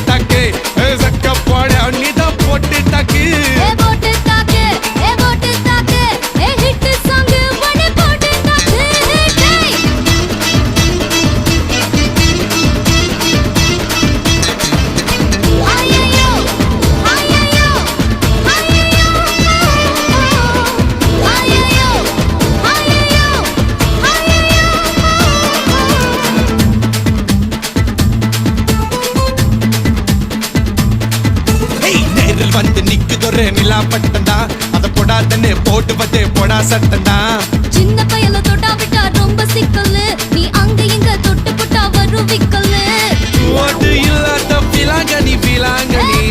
dog சக்க போட நீதான் போட்டு டாக்கு போட்டு தாக்கு போட்டு தாக்கு ஹிட் சாங் வட போட்டு தாக்கு ஐயோ ஐயோ ஐயோ ஐயோ நேரில் வந்து நிக்குதொரு நிலா பட்டந்தா அத போடாதன்னு போட்டுவதே போடா சட்டந்தா சின்ன பயல தொட்டா விட்டா ரொம்ப சிக்கல்லு நீ அங்க இங்க தொட்டு புட்டா வரும் விக்கல்லு ஓட்டு இல்லாத பிலாங்கனி பிலாங்கனி